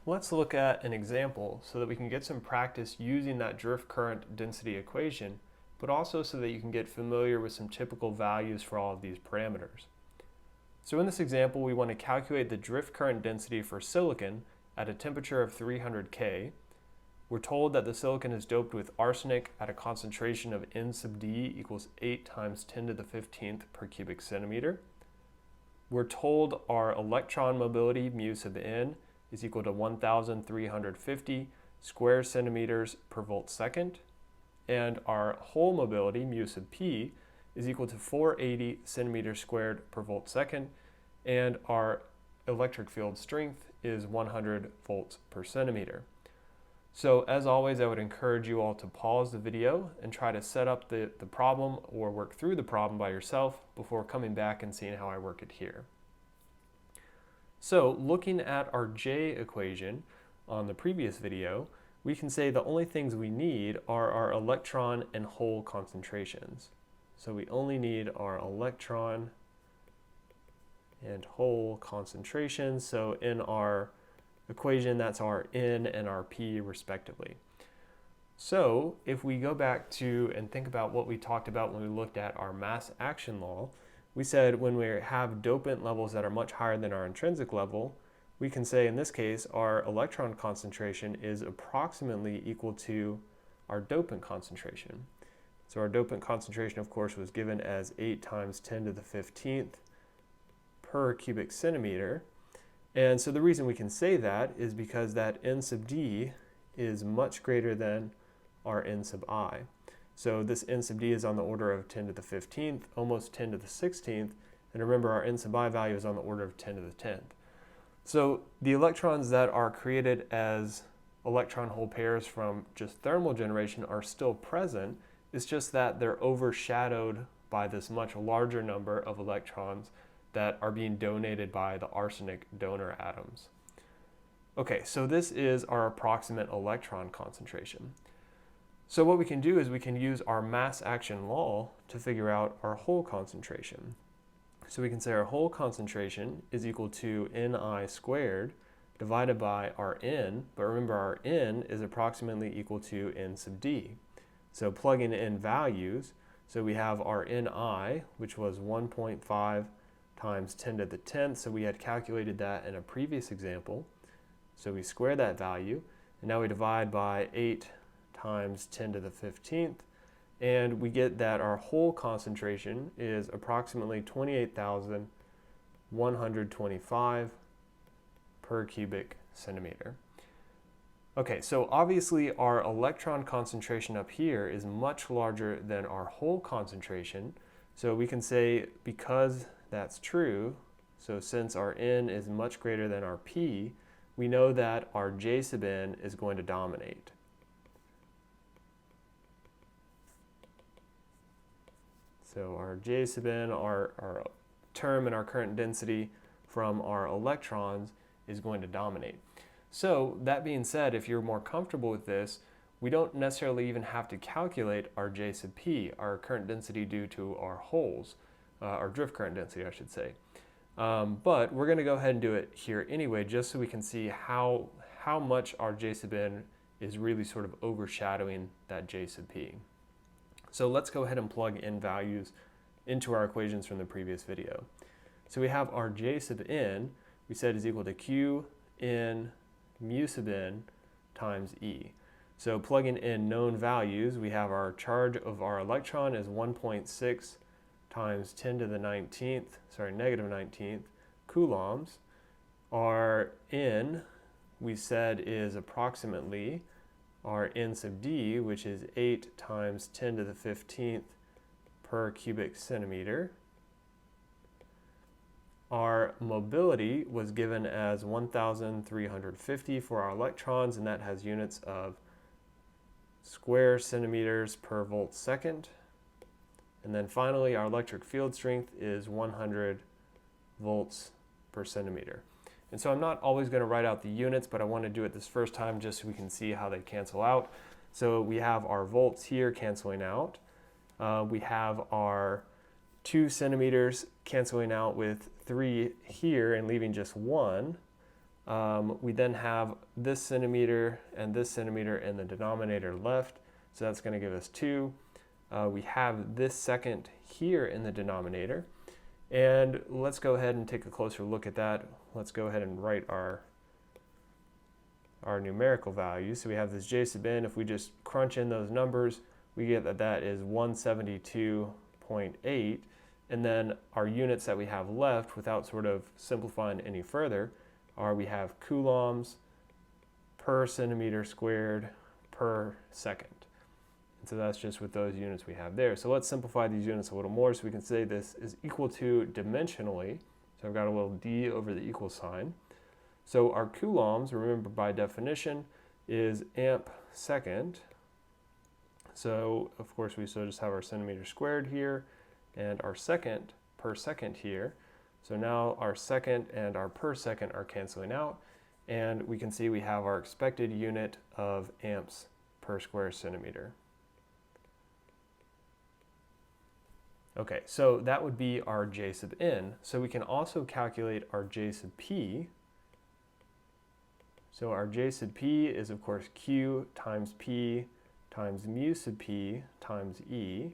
Let's look at an example so that we can get some practice using that drift current density equation, but also so that you can get familiar with some typical values for all of these parameters. So in this example, we want to calculate the drift current density for silicon at a temperature of 300 K. We're told that the silicon is doped with arsenic at a concentration of N sub D equals 8 times 10 to the 15th per cubic centimeter. We're told our electron mobility, mu sub n, is equal to 1,350 square centimeters per volt second, and our hole mobility, mu sub p, is equal to 480 centimeters squared per volt second, and our electric field strength is 100 volts per centimeter. So as always, I would encourage you all to pause the video and try to set up the problem or work through the problem by yourself before coming back and seeing how I work it here. So looking at our J equation on the previous video, we can say the only things we need are our electron and hole concentrations. So we only need our electron and hole concentrations. So in our equation, that's our N and our P respectively. So if we go back to and think about what we talked about when we looked at our mass action law, we said when we have dopant levels that are much higher than our intrinsic level, we can say in this case our electron concentration is approximately equal to our dopant concentration. So our dopant concentration, of course, was given as 8 times 10 to the 15th per cubic centimeter. And so the reason we can say that is because that N sub D is much greater than our N sub I. So this N sub D is on the order of 10 to the 15th, almost 10 to the 16th, and remember our N sub I value is on the order of 10 to the 10th. So the electrons that are created as electron-hole pairs from just thermal generation are still present. It's just that they're overshadowed by this much larger number of electrons that are being donated by the arsenic donor atoms. Okay, so this is our approximate electron concentration. So what we can do is we can use our mass action law to figure out our hole concentration. So we can say our hole concentration is equal to Ni squared divided by our N, but remember our N is approximately equal to N sub D. So plugging in values, so we have our Ni, which was 1.5 times 10 to the 10th, so we had calculated that in a previous example. So we square that value, and now we divide by 8 times 10 to the 15th, and we get that our hole concentration is approximately 28,125 per cubic centimeter. Okay, so obviously our electron concentration up here is much larger than our hole concentration, so we can say because that's true, so since our N is much greater than our P, we know that our J sub N is going to dominate. So our J sub N, our term in our current density from our electrons, is going to dominate. So that being said, if you're more comfortable with this, we don't necessarily even have to calculate our J sub P, our current density due to our holes, our drift current density, I should say. But we're going to go ahead and do it here anyway, just so we can see how much our J sub N is really sort of overshadowing that J sub P. So let's go ahead and plug in values into our equations from the previous video. So we have our J sub N, we said is equal to Q N mu sub N times E. So plugging in known values, we have our charge of our electron is 1.6 times 10 to the 19th, negative 19th coulombs. Our N, we said, is approximately our N sub D, which is 8 times 10 to the 15th per cubic centimeter. Our mobility was given as 1,350 for our electrons, and that has units of square centimeters per volt second. And then finally, our electric field strength is 100 volts per centimeter. And so I'm not always going to write out the units, but I want to do it this first time just so we can see how they cancel out. So we have our volts here canceling out. We have our 2 centimeters canceling out with 3 here and leaving just 1. We then have this centimeter in the denominator left, so that's going to give us 2. We have this second here in the denominator, and let's go ahead and take a closer look at that. Let's go ahead and write our numerical values. So we have this j sub n. If we just crunch in those numbers, we get that that is 172.8, and then our units that we have left, without sort of simplifying any further, are we have coulombs per centimeter squared per second. And so that's just with those units we have there. So let's simplify these units a little more so we can say this is equal to dimensionally. So I've got a little d over the equal sign. So our coulombs, remember by definition, is amp second. So of course we still just have our centimeter squared here and our second per second here. So now our second and our per second are canceling out, and we can see we have our expected unit of amps per square centimeter. Okay, so that would be our j sub n. So we can also calculate our j sub p. So our j sub p is of course q times p times mu sub p times e.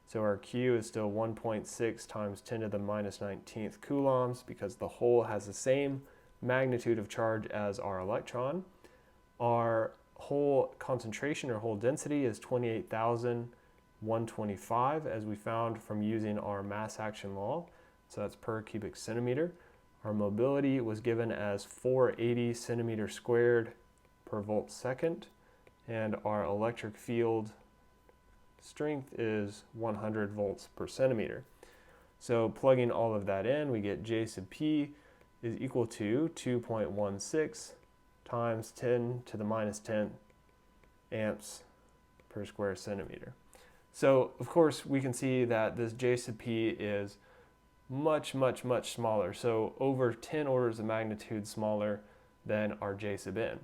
So our q is still 1.6 times 10 to the minus 19th coulombs, because the hole has the same magnitude of charge as our electron. Our hole concentration or hole density is 28,125, as we found from using our mass action law. So that's per cubic centimeter. Our mobility was given as 480 centimeters squared per volt second, and our electric field strength is 100 volts per centimeter. So plugging all of that in, we get j sub p is equal to 2.16 times 10 to the minus 10 amps per square centimeter. So of course we can see that this j sub p is much smaller, so over 10 orders of magnitude smaller than our j sub n.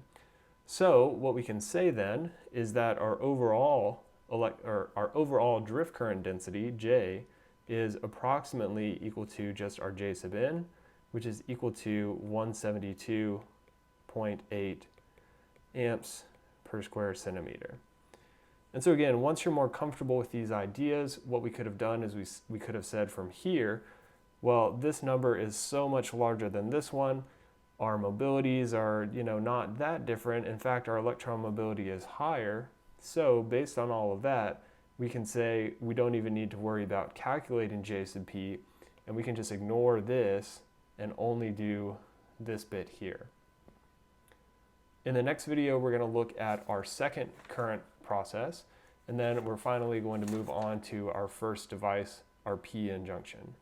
So what we can say then is that our overall drift current density, J, is approximately equal to just our j sub n, which is equal to 172.8 amps per square centimeter. And so again, once you're more comfortable with these ideas, what we could have done is we could have said from here, well, this number is so much larger than this one. Our mobilities are, not that different. In fact, our electron mobility is higher. So based on all of that, we can say we don't even need to worry about calculating j sub p, and we can just ignore this and only do this bit here. In the next video, we're going to look at our second current process, and then we're finally going to move on to our first device, our p-in junction.